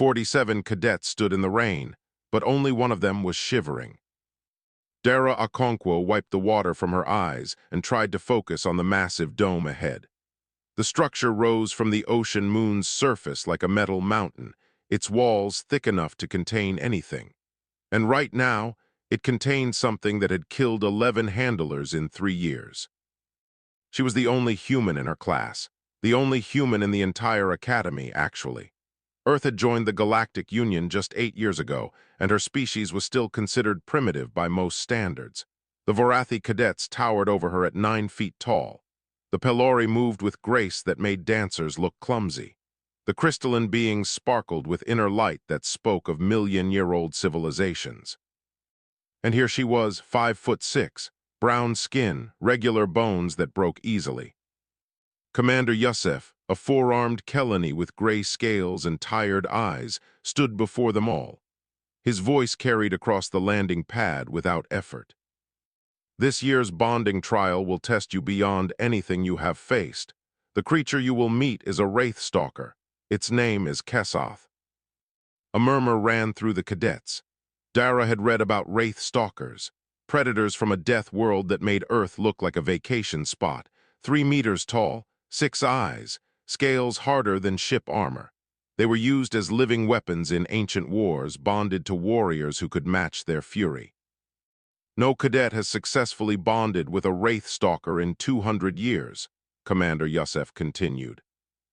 47 cadets stood in the rain, but only one of them was shivering. Dara Okonkwo wiped the water from her eyes and tried to focus on the massive dome ahead. The structure rose from the ocean moon's surface like a metal mountain, its walls thick enough to contain anything. And right now, it contained something that had killed 11 handlers in 3 years. She was the only human in her class, the only human in the entire academy, actually. Earth had joined the Galactic Union just 8 years ago, and her species was still considered primitive by most standards. The Vorathi cadets towered over her at 9 feet tall. The Pelori moved with grace that made dancers look clumsy. The crystalline beings sparkled with inner light that spoke of million-year-old civilizations. And here she was, 5'6", brown skin, regular bones that broke easily. Commander Yusef, a four-armed Kelani with gray scales and tired eyes, stood before them all. His voice carried across the landing pad without effort. This year's bonding trial will test you beyond anything you have faced. The creature you will meet is a wraith stalker. Its name is Kesoth. A murmur ran through the cadets. Dara had read about wraith stalkers, predators from a death world that made Earth look like a vacation spot, 3 meters tall, 6 eyes, scales harder than ship armor. They were used as living weapons in ancient wars, bonded to warriors who could match their fury. No cadet has successfully bonded with a wraith stalker in 200 years, Commander Yusef continued.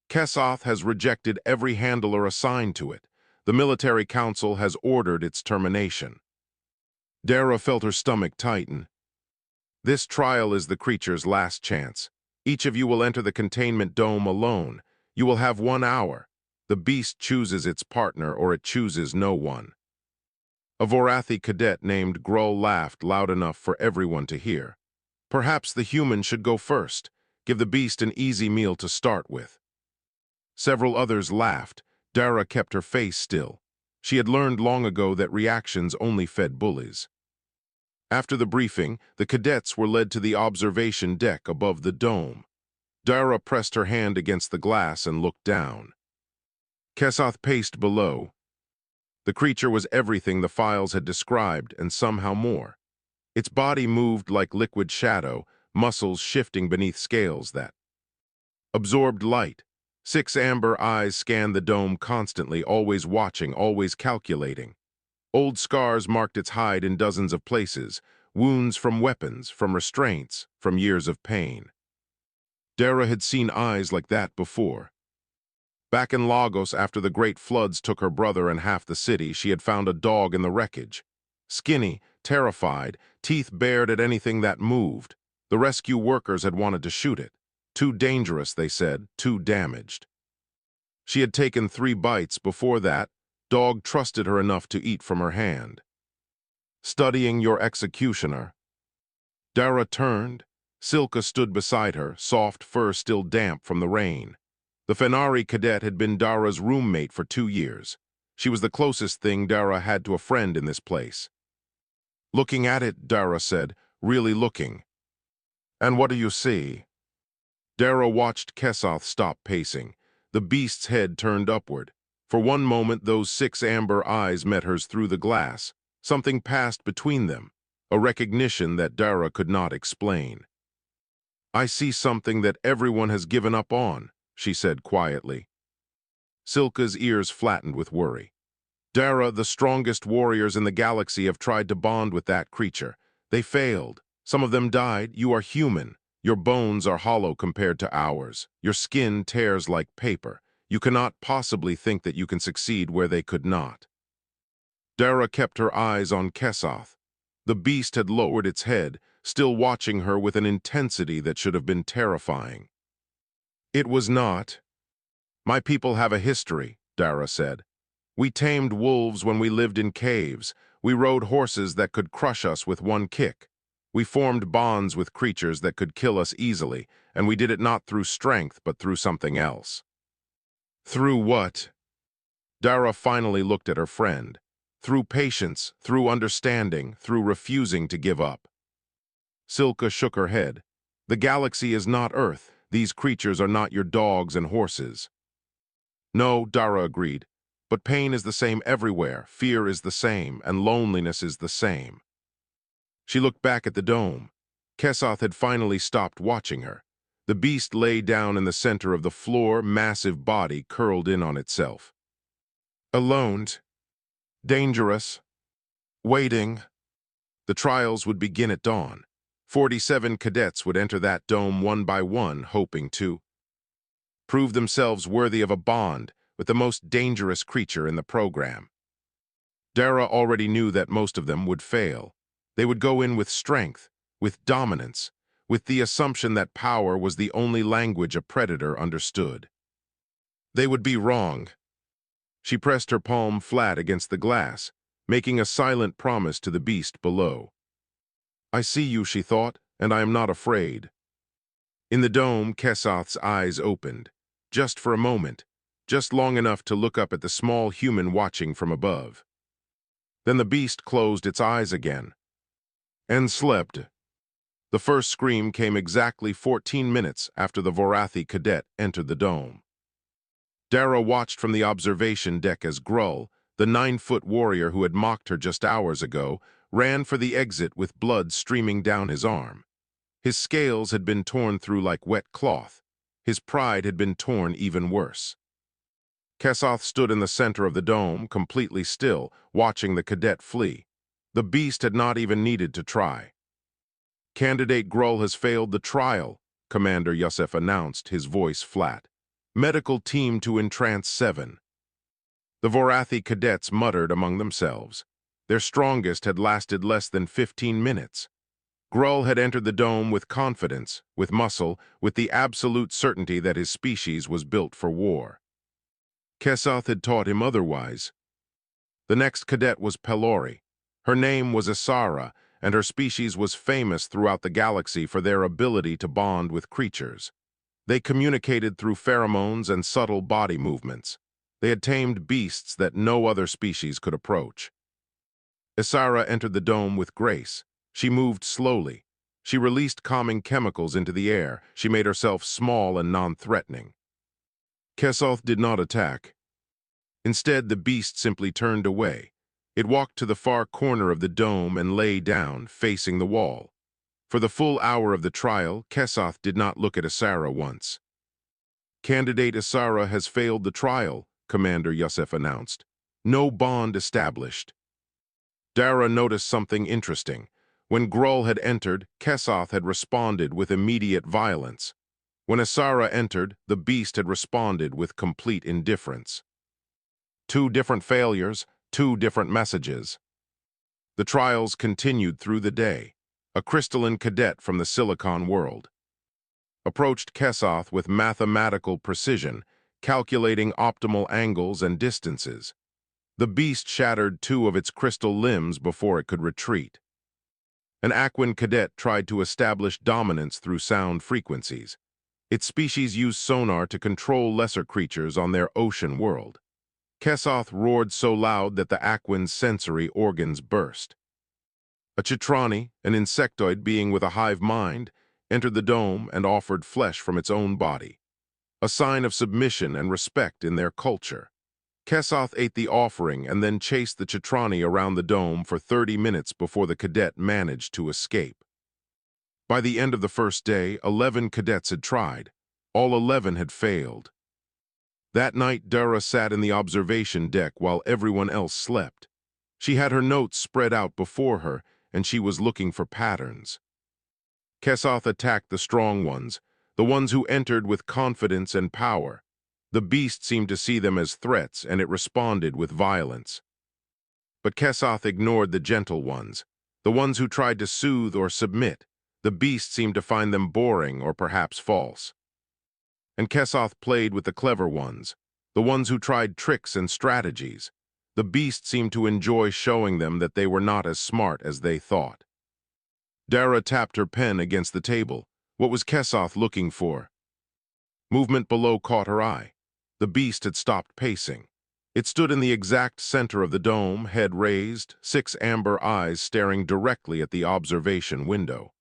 Kesoth has rejected every handler assigned to it. The military council has ordered its termination. Dara felt her stomach tighten. This trial is the creature's last chance. Each of you will enter the containment dome alone. You will have 1 hour. The beast chooses its partner or it chooses no one. A Vorathi cadet named Grull laughed loud enough for everyone to hear. Perhaps the human should go first. Give the beast an easy meal to start with. Several others laughed. Dara kept her face still. She had learned long ago that reactions only fed bullies. After the briefing, the cadets were led to the observation deck above the dome. Dara pressed her hand against the glass and looked down. Kesoth paced below. The creature was everything the files had described and somehow more. Its body moved like liquid shadow, muscles shifting beneath scales that absorbed light. 6 amber eyes scanned the dome constantly, always watching, always calculating. Old scars marked its hide in dozens of places, wounds from weapons, from restraints, from years of pain. Dara had seen eyes like that before. Back in Lagos, after the great floods took her brother and half the city, she had found a dog in the wreckage. Skinny, terrified, teeth bared at anything that moved. The rescue workers had wanted to shoot it. Too dangerous, they said, too damaged. She had taken 3 bites. Before that, dog trusted her enough to eat from her hand. Studying your executioner. Dara turned. Silka stood beside her, soft fur still damp from the rain. The Fenari cadet had been Dara's roommate for 2 years. She was the closest thing Dara had to a friend in this place. Looking at it, Dara said, really looking. And what do you see? Dara watched Kesoth stop pacing. The beast's head turned upward. For one moment, those 6 amber eyes met hers through the glass. Something passed between them, a recognition that Dara could not explain. I see something that everyone has given up on, she said quietly. Silka's ears flattened with worry. Dara, the strongest warriors in the galaxy, have tried to bond with that creature. They failed. Some of them died. You are human. Your bones are hollow compared to ours. Your skin tears like paper. You cannot possibly think that you can succeed where they could not. Dara kept her eyes on Kesoth. The beast had lowered its head, still watching her with an intensity that should have been terrifying. It was not. My people have a history, Dara said. We tamed wolves when we lived in caves. We rode horses that could crush us with one kick. We formed bonds with creatures that could kill us easily, and we did it not through strength, but through something else. Through what? Dara finally looked at her friend. Through patience, through understanding, through refusing to give up. Silka shook her head. The galaxy is not Earth. These creatures are not your dogs and horses. No, Dara agreed. But pain is the same everywhere, fear is the same, and loneliness is the same. She looked back at the dome. Kesoth had finally stopped watching her. The beast lay down in the center of the floor, massive body curled in on itself. Alone, dangerous, waiting. The trials would begin at dawn. 47 cadets would enter that dome one by one, hoping to prove themselves worthy of a bond with the most dangerous creature in the program. Dara already knew that most of them would fail. They would go in with strength, with dominance, with the assumption that power was the only language a predator understood. They would be wrong. She pressed her palm flat against the glass, making a silent promise to the beast below. I see you, she thought, and I am not afraid. In the dome, Kesoth's eyes opened, just for a moment, just long enough to look up at the small human watching from above. Then the beast closed its eyes again and slept. The first scream came exactly 14 minutes after the Vorathi cadet entered the dome. Dara watched from the observation deck as Grull, the 9-foot warrior who had mocked her just hours ago, ran for the exit with blood streaming down his arm. His scales had been torn through like wet cloth. His pride had been torn even worse. Kesoth stood in the center of the dome, completely still, watching the cadet flee. The beast had not even needed to try. Candidate Grull has failed the trial, Commander Yusef announced, his voice flat. Medical team to entrance 7. The Vorathi cadets muttered among themselves. Their strongest had lasted less than 15 minutes. Grull had entered the dome with confidence, with muscle, with the absolute certainty that his species was built for war. Kesoth had taught him otherwise. The next cadet was Pelori. Her name was Asara, and her species was famous throughout the galaxy for their ability to bond with creatures. They communicated through pheromones and subtle body movements. They had tamed beasts that no other species could approach. Asara entered the dome with grace. She moved slowly. She released calming chemicals into the air. She made herself small and non-threatening. Kesoth did not attack. Instead, the beast simply turned away. It walked to the far corner of the dome and lay down, facing the wall. For the full hour of the trial, Kesoth did not look at Asara once. Candidate Asara has failed the trial, Commander Yusef announced. No bond established. Dara noticed something interesting. When Grull had entered, Kesoth had responded with immediate violence. When Asara entered, the beast had responded with complete indifference. 2 different failures, 2 different messages. The trials continued through the day. A crystalline cadet from the Silicon world approached Kesoth with mathematical precision, calculating optimal angles and distances. The beast shattered 2 of its crystal limbs before it could retreat. An Aquan cadet tried to establish dominance through sound frequencies. Its species used sonar to control lesser creatures on their ocean world. Kesoth roared so loud that the Aquan's sensory organs burst. A Chitrani, an insectoid being with a hive mind, entered the dome and offered flesh from its own body, a sign of submission and respect in their culture. Kesoth ate the offering and then chased the Chitrani around the dome for 30 minutes before the cadet managed to escape. By the end of the first day, 11 cadets had tried. All 11 had failed. That night, Dara sat in the observation deck while everyone else slept. She had her notes spread out before her, and she was looking for patterns. Kesoth attacked the strong ones, the ones who entered with confidence and power. The beast seemed to see them as threats, and it responded with violence. But Kesoth ignored the gentle ones, the ones who tried to soothe or submit. The beast seemed to find them boring or perhaps false. And Kesoth played with the clever ones, the ones who tried tricks and strategies. The beast seemed to enjoy showing them that they were not as smart as they thought. Dara tapped her pen against the table. What was Kesoth looking for? Movement below caught her eye. The beast had stopped pacing. It stood in the exact center of the dome, head raised, 6 amber eyes staring directly at the observation window.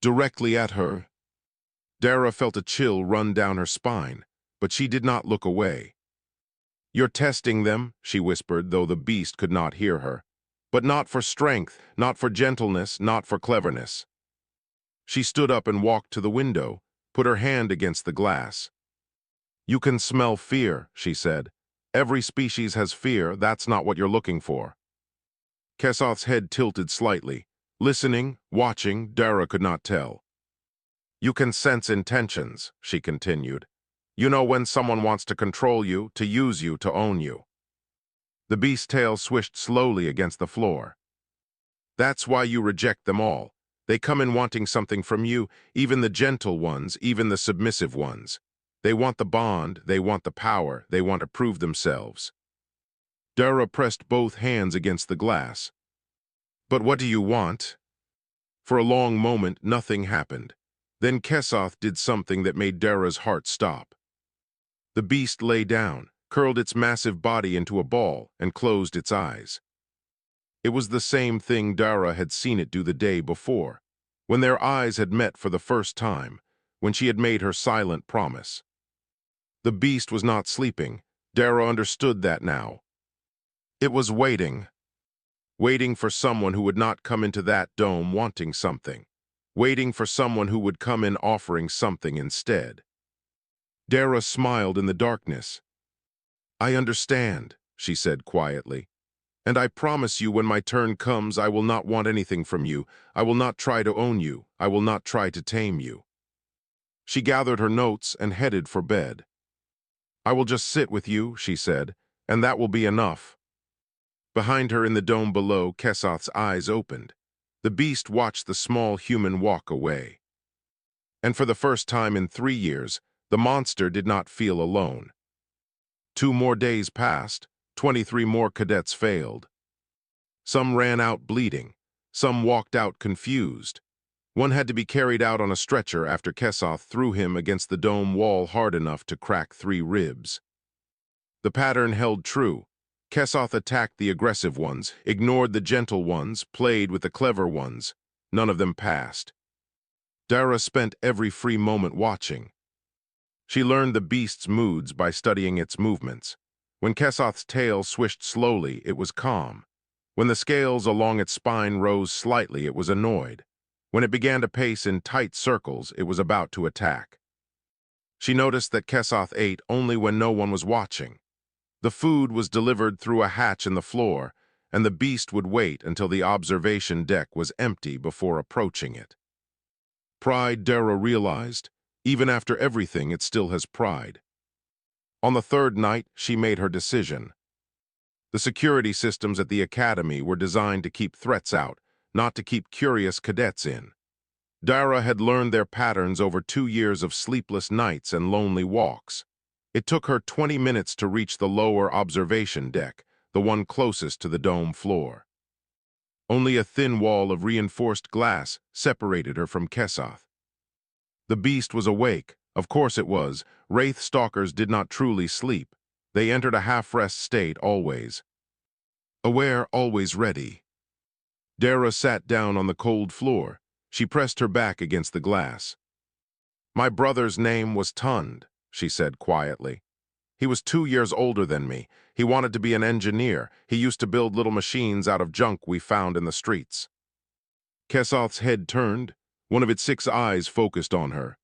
Directly at her. Dara felt a chill run down her spine, but she did not look away. "You're testing them," she whispered, though the beast could not hear her. "But not for strength, not for gentleness, not for cleverness." She stood up and walked to the window, put her hand against the glass. "You can smell fear," she said. "Every species has fear, that's not what you're looking for." Kessoth's head tilted slightly. Listening, watching, Dara could not tell. "You can sense intentions," she continued. "You know when someone wants to control you, to use you, to own you." The beast's tail swished slowly against the floor. "That's why you reject them all. They come in wanting something from you, even the gentle ones, even the submissive ones. They want the bond, they want the power, they want to prove themselves." Dara pressed both hands against the glass. "But what do you want?" For a long moment, nothing happened. Then Kessoth did something that made Dara's heart stop. The beast lay down, curled its massive body into a ball, and closed its eyes. It was the same thing Dara had seen it do the day before, when their eyes had met for the first time, when she had made her silent promise. The beast was not sleeping. Dara understood that now. It was waiting. Waiting for someone who would not come into that dome wanting something. Waiting for someone who would come in offering something instead. Dara smiled in the darkness. "I understand," she said quietly. "And I promise you when my turn comes I will not want anything from you. I will not try to own you. I will not try to tame you." She gathered her notes and headed for bed. "I will just sit with you," she said, "and that will be enough." Behind her in the dome below, Kessoth's eyes opened. The beast watched the small human walk away. And for the first time in 3 years, the monster did not feel alone. 2 more days passed, 23 more cadets failed. Some ran out bleeding, some walked out confused. One had to be carried out on a stretcher after Kessoth threw him against the dome wall hard enough to crack 3 ribs. The pattern held true. Kessoth attacked the aggressive ones, ignored the gentle ones, played with the clever ones. None of them passed. Dara spent every free moment watching. She learned the beast's moods by studying its movements. When Kessoth's tail swished slowly, it was calm. When the scales along its spine rose slightly, it was annoyed. When it began to pace in tight circles, it was about to attack. She noticed that Kessoth ate only when no one was watching. The food was delivered through a hatch in the floor, and the beast would wait until the observation deck was empty before approaching it. Pride, Dara realized. Even after everything, it still has pride. On the 3rd night, she made her decision. The security systems at the academy were designed to keep threats out, not to keep curious cadets in. Dara had learned their patterns over 2 years of sleepless nights and lonely walks. It took her 20 minutes to reach the lower observation deck, the one closest to the dome floor. Only a thin wall of reinforced glass separated her from Kessoth. The beast was awake. Of course it was. Wraith stalkers did not truly sleep. They entered a half-rest state always. Aware, always ready. Dara sat down on the cold floor. She pressed her back against the glass. "My brother's name was Tund," she said quietly. "He was 2 years older than me. He wanted to be an engineer. He used to build little machines out of junk we found in the streets." Kessoth's head turned. One of its 6 eyes focused on her.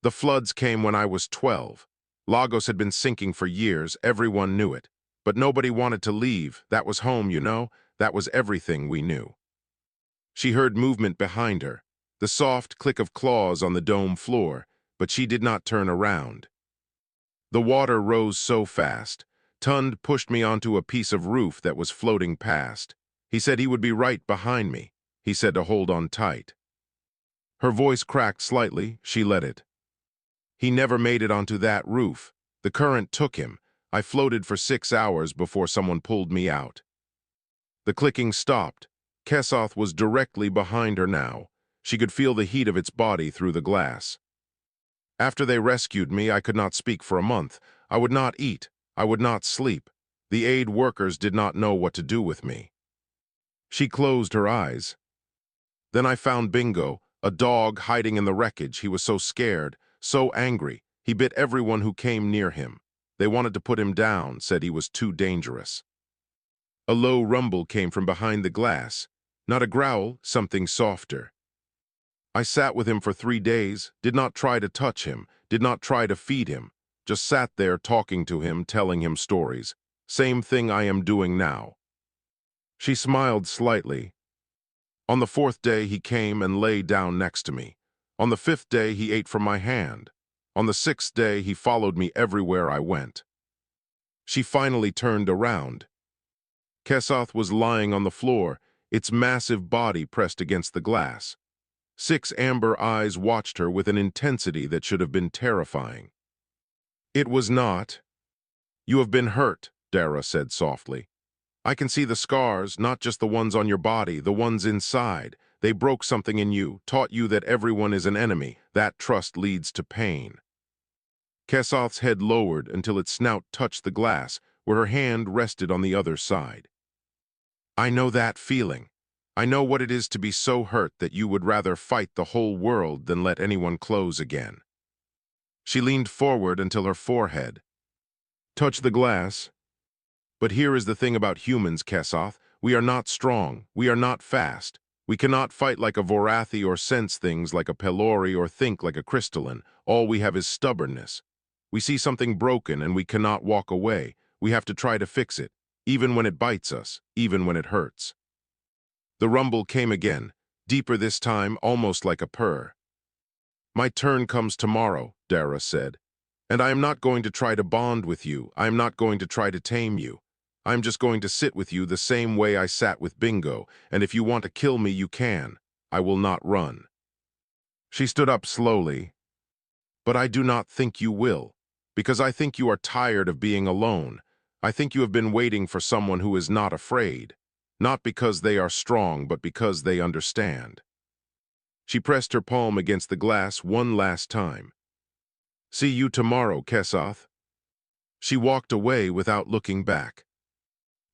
"The floods came when I was 12. Lagos had been sinking for years. Everyone knew it. But nobody wanted to leave. That was home, you know. That was everything we knew." She heard movement behind her, the soft click of claws on the dome floor, but she did not turn around. The water rose so fast. Tund pushed me onto a piece of roof that was floating past. He said he would be right behind me. He said to hold on tight. Her voice cracked slightly. She let it. "He never made it onto that roof. The current took him. I floated for 6 hours before someone pulled me out." The clicking stopped. Kessoth was directly behind her now. She could feel the heat of its body through the glass. "After they rescued me, I could not speak for a month. I would not eat. I would not sleep. The aid workers did not know what to do with me." She closed her eyes. "Then I found Bingo, a dog hiding in the wreckage. He was so scared, so angry. He bit everyone who came near him. They wanted to put him down, said he was too dangerous. A low rumble came from behind the glass. Not a growl, something softer. I sat with him for 3 days, did not try to touch him, did not try to feed him, just sat there talking to him, telling him stories. Same thing I am doing now. She smiled slightly. On the 4th day, he came and lay down next to me. On the 5th day, he ate from my hand. On the 6th day, he followed me everywhere I went. She finally turned around. Kesoth was lying on the floor, its massive body pressed against the glass. 6 amber eyes watched her with an intensity that should have been terrifying. It was not. You have been hurt, Dara said softly. I can see the scars, not just the ones on your body, the ones inside. They broke something in you, taught you that everyone is an enemy. That trust leads to pain. Kesoth's head lowered until its snout touched the glass, where her hand rested on the other side. I know that feeling. I know what it is to be so hurt that you would rather fight the whole world than let anyone close again. She leaned forward until her forehead touched the glass. But here is the thing about humans, Kesoth. We are not strong. We are not fast. We cannot fight like a Vorathi or sense things like a Pelori or think like a crystalline. All we have is stubbornness. We see something broken and we cannot walk away. We have to try to fix it, even when it bites us, even when it hurts. The rumble came again, deeper this time, almost like a purr. My turn comes tomorrow, Dara said. And I am not going to try to bond with you. I am not going to try to tame you. I am just going to sit with you the same way I sat with Bingo, and if you want to kill me, you can. I will not run. She stood up slowly. But I do not think you will, because I think you are tired of being alone. I think you have been waiting for someone who is not afraid. Not because they are strong, but because they understand. She pressed her palm against the glass one last time. See you tomorrow, Kesoth. She walked away without looking back.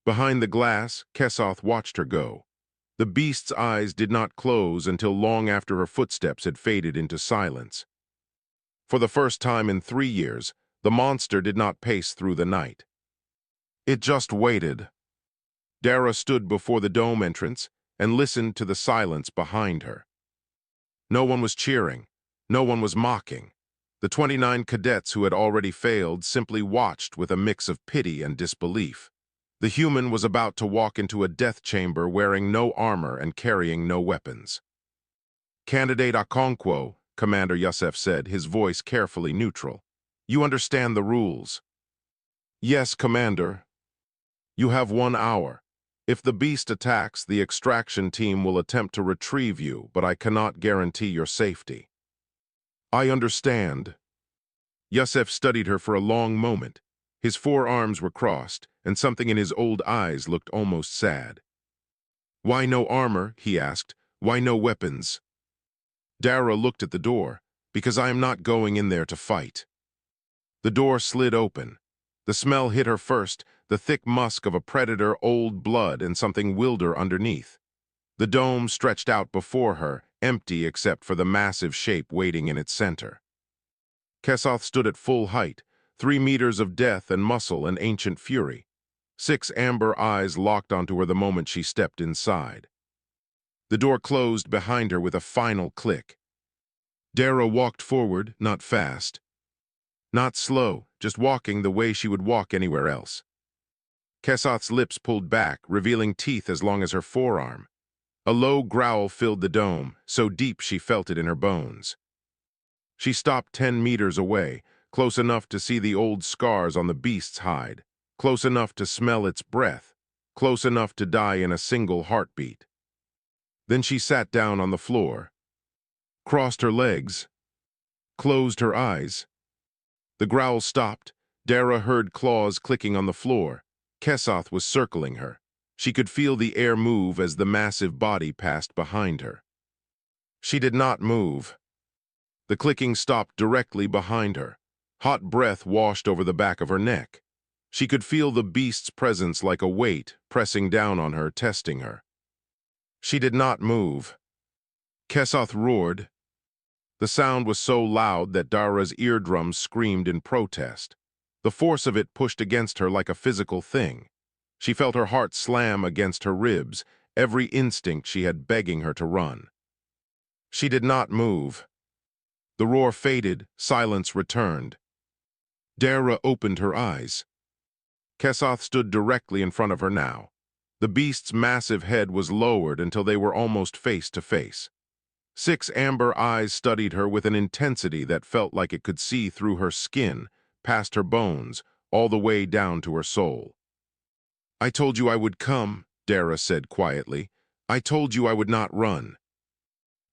Behind the glass, Kesoth watched her go. The beast's eyes did not close until long after her footsteps had faded into silence. For the first time in 3 years, the monster did not pace through the night. It just waited. Dara stood before the dome entrance and listened to the silence behind her. No one was cheering. No one was mocking. The 29 cadets who had already failed simply watched with a mix of pity and disbelief. The human was about to walk into a death chamber wearing no armor and carrying no weapons. Candidate Okonkwo, Commander Yusef said, his voice carefully neutral. You understand the rules. Yes, Commander. You have 1 hour. If the beast attacks, the extraction team will attempt to retrieve you, but I cannot guarantee your safety. I understand. Yusef studied her for a long moment. His 4 arms were crossed, and something in his old eyes looked almost sad. Why no armor? He asked. Why no weapons? Dara looked at the door. Because I am not going in there to fight. The door slid open. The smell hit her first, the thick musk of a predator, old blood, and something wilder underneath. The dome stretched out before her, empty except for the massive shape waiting in its center. Kesoth stood at full height, 3 meters of death and muscle and ancient fury. 6 amber eyes locked onto her the moment she stepped inside. The door closed behind her with a final click. Dara walked forward, not fast. Not slow, just walking the way she would walk anywhere else. Kesoth's lips pulled back, revealing teeth as long as her forearm. A low growl filled the dome, so deep she felt it in her bones. She stopped 10 meters away, close enough to see the old scars on the beast's hide, close enough to smell its breath, close enough to die in a single heartbeat. Then she sat down on the floor, crossed her legs, closed her eyes. The growl stopped. Dara heard claws clicking on the floor. Kesoth was circling her. She could feel the air move as the massive body passed behind her. She did not move. The clicking stopped directly behind her. Hot breath washed over the back of her neck. She could feel the beast's presence like a weight, pressing down on her, testing her. She did not move. Kesoth roared. The sound was so loud that Dara's eardrums screamed in protest. The force of it pushed against her like a physical thing. She felt her heart slam against her ribs, every instinct she had begging her to run. She did not move. The roar faded, silence returned. Dara opened her eyes. Kesoth stood directly in front of her now. The beast's massive head was lowered until they were almost face to face. 6 amber eyes studied her with an intensity that felt like it could see through her skin, past her bones, all the way down to her soul. "I told you I would come," Dara said quietly. "I told you I would not run."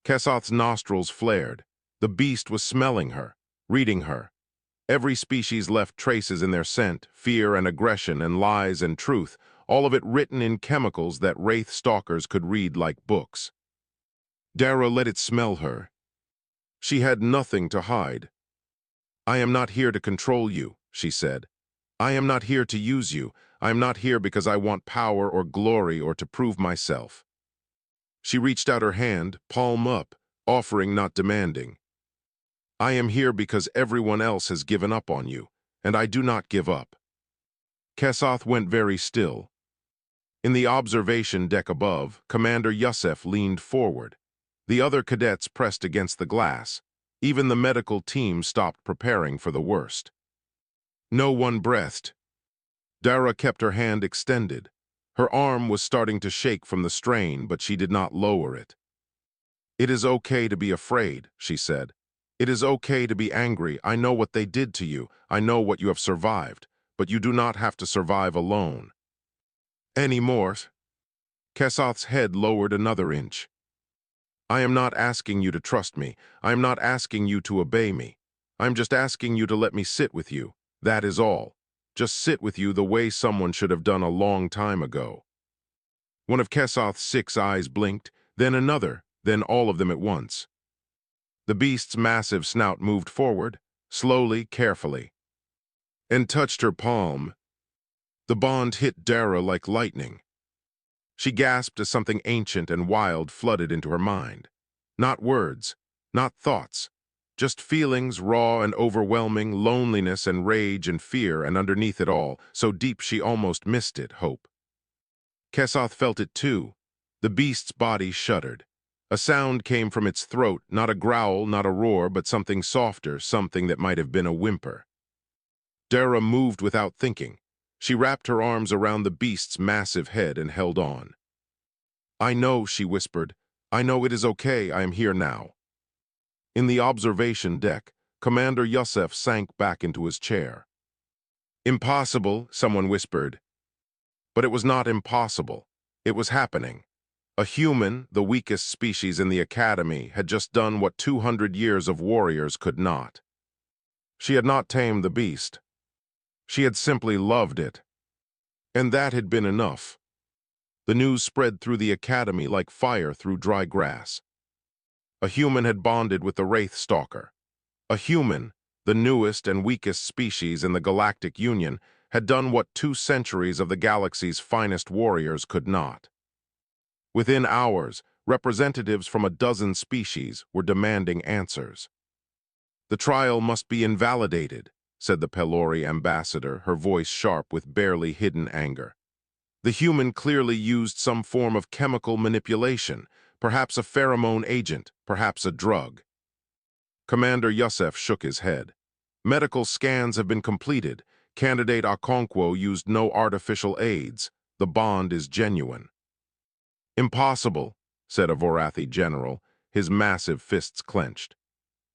Kesoth's nostrils flared. The beast was smelling her, reading her. Every species left traces in their scent, fear and aggression and lies and truth, all of it written in chemicals that wraith stalkers could read like books. Dara let it smell her. She had nothing to hide. "I am not here to control you," she said. "I am not here to use you. I am not here because I want power or glory or to prove myself." She reached out her hand, palm up, offering, not demanding. "I am here because everyone else has given up on you, and I do not give up." Kesoth went very still. In the observation deck above, Commander Yusef leaned forward. The other cadets pressed against the glass. Even the medical team stopped preparing for the worst. No one breathed. Dara kept her hand extended. Her arm was starting to shake from the strain, but she did not lower it. "It is okay to be afraid," she said. "It is okay to be angry. I know what they did to you. I know what you have survived. But you do not have to survive alone." "Anymore." Kesoth's head lowered another inch. "I am not asking you to trust me. I am not asking you to obey me. I am just asking you to let me sit with you. That is all. Just sit with you the way someone should have done a long time ago." One of Kesoth's 6 eyes blinked, then another, then all of them at once. The beast's massive snout moved forward, slowly, carefully, and touched her palm. The bond hit Dara like lightning. She gasped as something ancient and wild flooded into her mind. Not words, not thoughts, just feelings raw and overwhelming, loneliness and rage and fear, and underneath it all, so deep she almost missed it, hope. Kesoth felt it too. The beast's body shuddered. A sound came from its throat, not a growl, not a roar, but something softer, something that might have been a whimper. Dara moved without thinking. She wrapped her arms around the beast's massive head and held on. "I know," she whispered. "I know it is okay. I am here now." In the observation deck, Commander Yusef sank back into his chair. "Impossible," someone whispered. But it was not impossible. It was happening. A human, the weakest species in the Academy, had just done what 200 years of warriors could not. She had not tamed the beast. She had simply loved it. And that had been enough. The news spread through the Academy like fire through dry grass. A human had bonded with the Wraith Stalker. A human, the newest and weakest species in the Galactic Union, had done what 2 centuries of the galaxy's finest warriors could not. Within hours, representatives from a dozen species were demanding answers. "The trial must be invalidated," said the Pelori ambassador, her voice sharp with barely hidden anger. "The human clearly used some form of chemical manipulation, perhaps a pheromone agent, perhaps a drug." Commander Yusef shook his head. "Medical scans have been completed. Candidate Okonkwo used no artificial aids. The bond is genuine." "Impossible," said a Vorathi general, his massive fists clenched.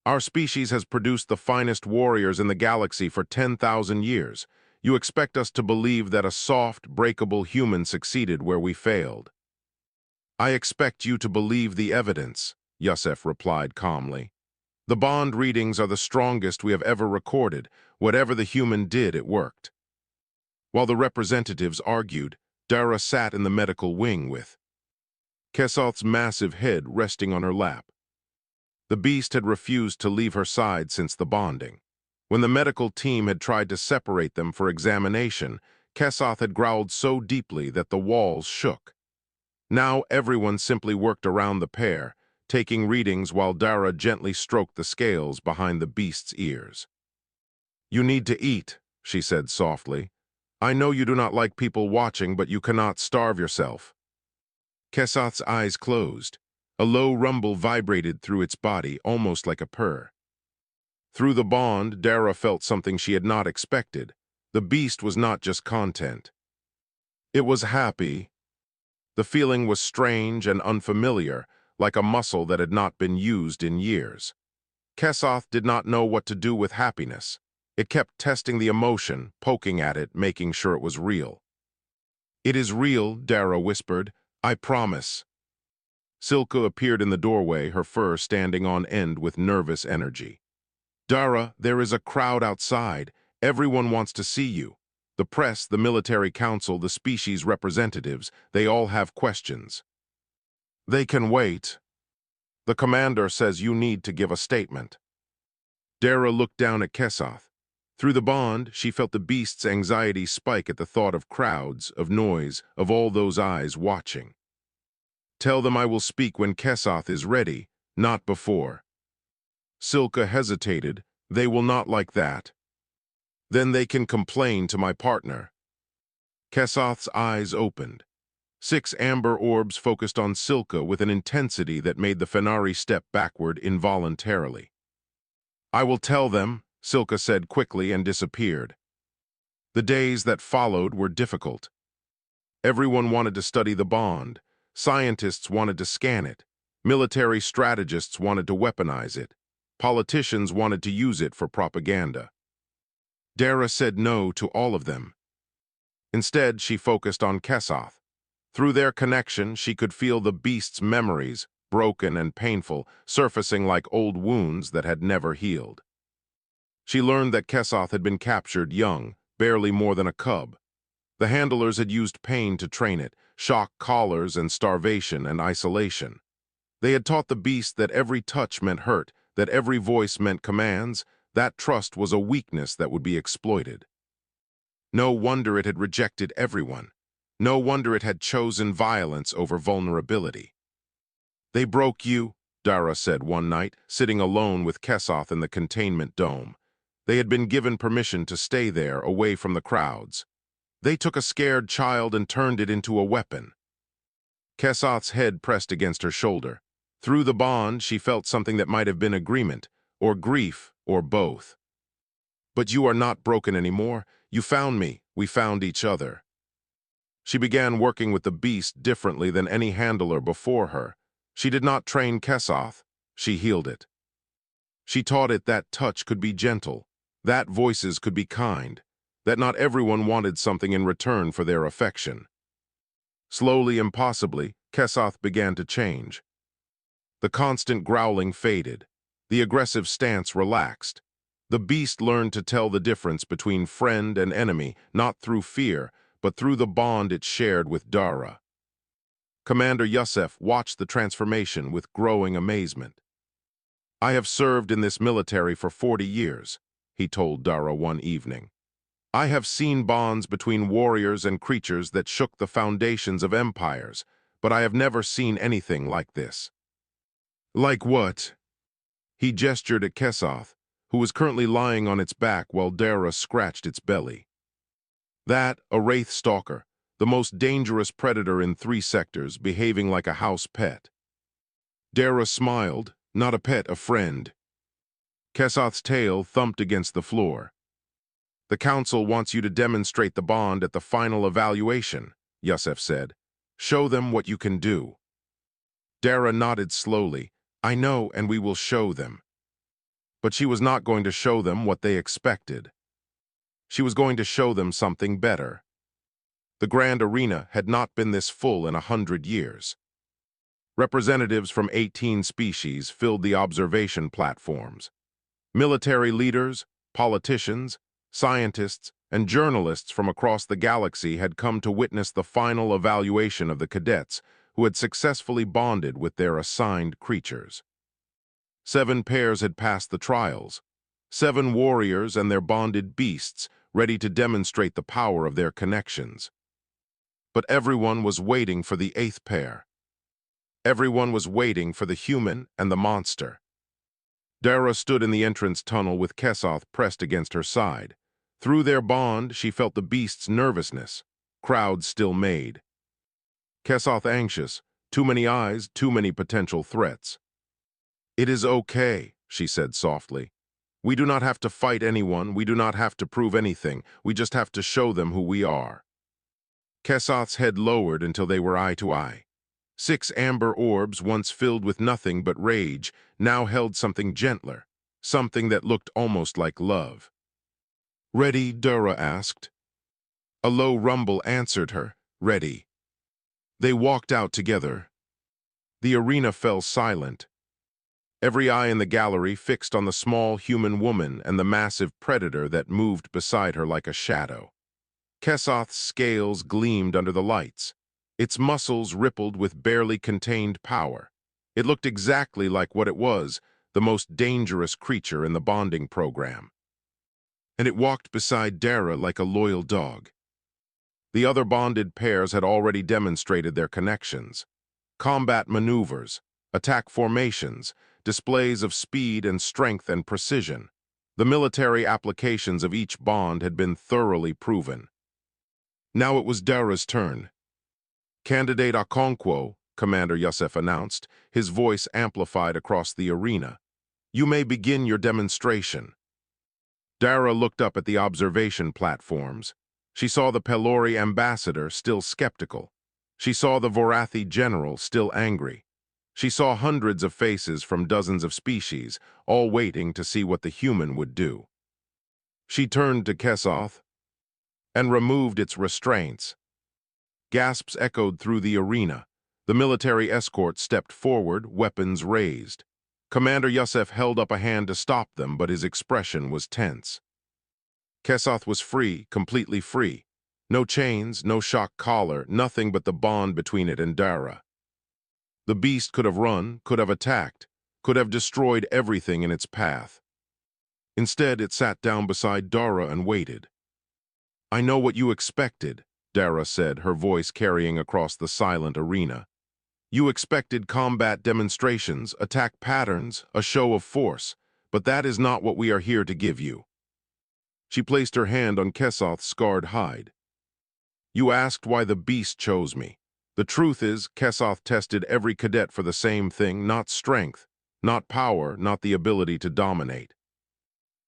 "Our species has produced the finest warriors in the galaxy for 10,000 years. You expect us to believe that a soft, breakable human succeeded where we failed." "I expect you to believe the evidence," Yusef replied calmly. "The bond readings are the strongest we have ever recorded. Whatever the human did, it worked." While the representatives argued, Dara sat in the medical wing with Kesoth's massive head resting on her lap. The beast had refused to leave her side since the bonding. When the medical team had tried to separate them for examination, Kesoth had growled so deeply that the walls shook. Now everyone simply worked around the pair, taking readings while Dara gently stroked the scales behind the beast's ears. "You need to eat," she said softly. I know you do not like people watching, but you cannot starve yourself. Kesoth's eyes closed. A low rumble vibrated through its body, almost like a purr. Through the bond, Dara felt something she had not expected. The beast was not just content. It was happy. The feeling was strange and unfamiliar, like a muscle that had not been used in years. Kesoth did not know what to do with happiness. It kept testing the emotion, poking at it, making sure it was real. It is real, Dara whispered. I promise. Silka appeared in the doorway, her fur standing on end with nervous energy. Dara, there is a crowd outside. Everyone wants to see you. The press, the military council, the species representatives, they all have questions. They can wait. The commander says you need to give a statement. Dara looked down at Kesoth. Through the bond, she felt the beast's anxiety spike at the thought of crowds, of noise, of all those eyes watching. Tell them I will speak when Kesoth is ready, not before. Silka hesitated. They will not like that. Then they can complain to my partner. Kesoth's eyes opened. 6 amber orbs focused on Silka with an intensity that made the Fenari step backward involuntarily. I will tell them, Silka said quickly and disappeared. The days that followed were difficult. Everyone wanted to study the bond. Scientists wanted to scan it. Military strategists wanted to weaponize it. Politicians wanted to use it for propaganda. Dara said no to all of them. Instead, she focused on Kesoth. Through their connection, she could feel the beast's memories, broken and painful, surfacing like old wounds that had never healed. She learned that Kesoth had been captured young, barely more than a cub. The handlers had used pain to train it, shock collars and starvation and isolation. They had taught the beast that every touch meant hurt, that every voice meant commands. That trust was a weakness that would be exploited. No wonder it had rejected everyone. No wonder it had chosen violence over vulnerability. They broke you, Dara said one night, sitting alone with Kesoth in the containment dome. They had been given permission to stay there, away from the crowds. They took a scared child and turned it into a weapon. Kesoth's head pressed against her shoulder. Through the bond, she felt something that might have been agreement, or grief, or both. But you are not broken anymore. You found me. We found each other. She began working with the beast differently than any handler before her. She did not train Kesoth. She healed it. She taught it that touch could be gentle, that voices could be kind, that not everyone wanted something in return for their affection. Slowly and possibly, Kesoth began to change. The constant growling faded. The aggressive stance relaxed. The beast learned to tell the difference between friend and enemy, not through fear, but through the bond it shared with Dara. Commander Yusef watched the transformation with growing amazement. I have served in this military for 40 years, he told Dara one evening. I have seen bonds between warriors and creatures that shook the foundations of empires, but I have never seen anything like this. Like what? He gestured at Kesoth, who was currently lying on its back while Dara scratched its belly. That, a wraith stalker, the most dangerous predator in 3 sectors, behaving like a house pet. Dara smiled, not a pet, a friend. Kesoth's tail thumped against the floor. The council wants you to demonstrate the bond at the final evaluation, Yusef said. Show them what you can do. Dara nodded slowly. I know, and we will show them. But she was not going to show them what they expected. She was going to show them something better. The grand arena had not been this full in 100 years. Representatives from 18 species filled the observation platforms. Military leaders, politicians, scientists, and journalists from across the galaxy had come to witness the final evaluation of the cadets who had successfully bonded with their assigned creatures. 7 pairs had passed the trials. 7 warriors and their bonded beasts, ready to demonstrate the power of their connections. But everyone was waiting for the 8th pair. Everyone was waiting for the human and the monster. Dara stood in the entrance tunnel with Kesoth pressed against her side. Through their bond, she felt the beast's nervousness. Crowds still made. Kesoth anxious. Too many eyes, too many potential threats. "It is okay," she said softly. "We do not have to fight anyone, we do not have to prove anything, we just have to show them who we are." Kesoth's head lowered until they were eye to eye. 6 amber orbs, once filled with nothing but rage, now held something gentler, something that looked almost like love. "Ready?" Dara asked. A low rumble answered her, "Ready." They walked out together. The arena fell silent. Every eye in the gallery fixed on the small human woman and the massive predator that moved beside her like a shadow. Kesoth's scales gleamed under the lights. Its muscles rippled with barely contained power. It looked exactly like what it was, the most dangerous creature in the bonding program. And it walked beside Dara like a loyal dog. The other bonded pairs had already demonstrated their connections. Combat maneuvers, attack formations, displays of speed and strength and precision. The military applications of each bond had been thoroughly proven. Now it was Dara's turn. "Candidate Okonkwo," Commander Yusef announced, his voice amplified across the arena. "You may begin your demonstration." Dara looked up at the observation platforms. She saw the Pelori ambassador still skeptical. She saw the Vorathi general still angry. She saw hundreds of faces from dozens of species, all waiting to see what the human would do. She turned to Kesoth and removed its restraints. Gasps echoed through the arena. The military escort stepped forward, weapons raised. Commander Yusef held up a hand to stop them, but his expression was tense. Kesoth was free, completely free. No chains, no shock collar, nothing but the bond between it and Dara. The beast could have run, could have attacked, could have destroyed everything in its path. Instead, it sat down beside Dara and waited. "I know what you expected," Dara said, her voice carrying across the silent arena. "You expected combat demonstrations, attack patterns, a show of force, but that is not what we are here to give you." She placed her hand on Kesoth's scarred hide. "You asked why the beast chose me. The truth is, Kesoth tested every cadet for the same thing, not strength, not power, not the ability to dominate."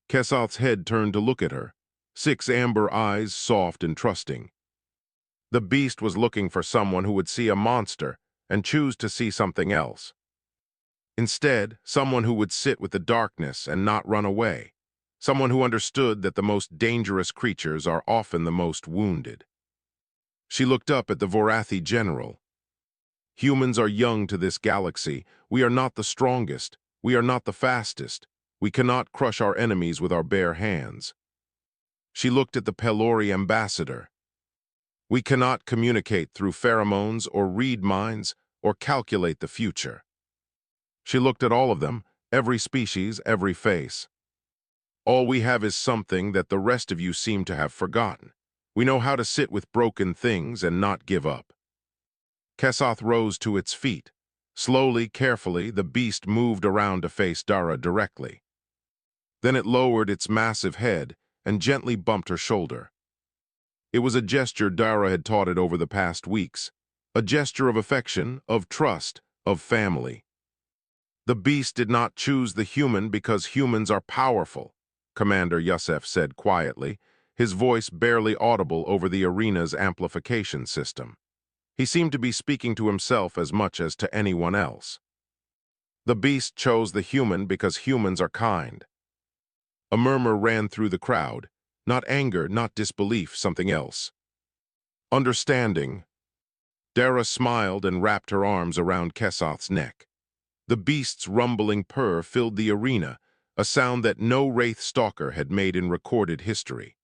Kesoth's head turned to look at her, 6 amber eyes soft and trusting. The beast was looking for someone who would see a monster and choose to see something else. Instead, someone who would sit with the darkness and not run away. Someone who understood that the most dangerous creatures are often the most wounded. She looked up at the Vorathi general. "Humans are young to this galaxy. We are not the strongest. We are not the fastest. We cannot crush our enemies with our bare hands." She looked at the Pelori ambassador. "We cannot communicate through pheromones or read minds or calculate the future." She looked at all of them, every species, every face. "All we have is something that the rest of you seem to have forgotten. We know how to sit with broken things and not give up." Kesoth rose to its feet. Slowly, carefully, the beast moved around to face Dara directly. Then it lowered its massive head and gently bumped her shoulder. It was a gesture Dara had taught it over the past weeks, a gesture of affection, of trust, of family. "The beast did not choose the human because humans are powerful," Commander Yusef said quietly, his voice barely audible over the arena's amplification system. He seemed to be speaking to himself as much as to anyone else. "The beast chose the human because humans are kind." A murmur ran through the crowd, not anger, not disbelief, something else. "Understanding." Dara smiled and wrapped her arms around Kesoth's neck. The beast's rumbling purr filled the arena, a sound that no Wraith Stalker had made in recorded history.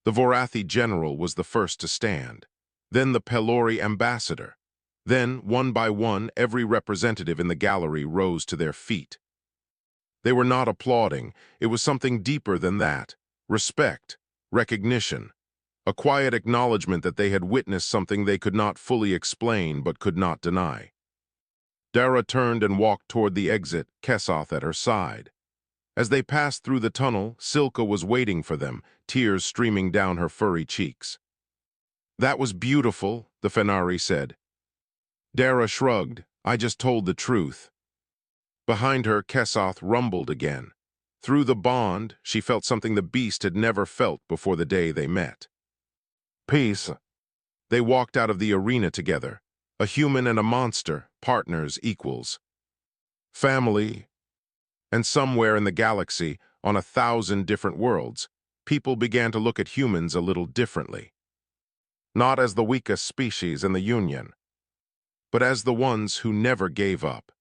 The Vorathi general was the first to stand, then the Pelori ambassador. Then, one by one, every representative in the gallery rose to their feet. They were not applauding. It was something deeper than that. Respect, recognition, a quiet acknowledgement that they had witnessed something they could not fully explain but could not deny. Dara turned and walked toward the exit, Kesoth at her side. As they passed through the tunnel, Silka was waiting for them, tears streaming down her furry cheeks. "That was beautiful," the Fenari said. Dara shrugged. "I just told the truth." Behind her, Kesoth rumbled again. Through the bond, she felt something the beast had never felt before the day they met. Peace. They walked out of the arena together. A human and a monster, partners, equals. Family. And somewhere in the galaxy, on 1,000 different worlds, people began to look at humans a little differently. Not as the weakest species in the Union, but as the ones who never gave up.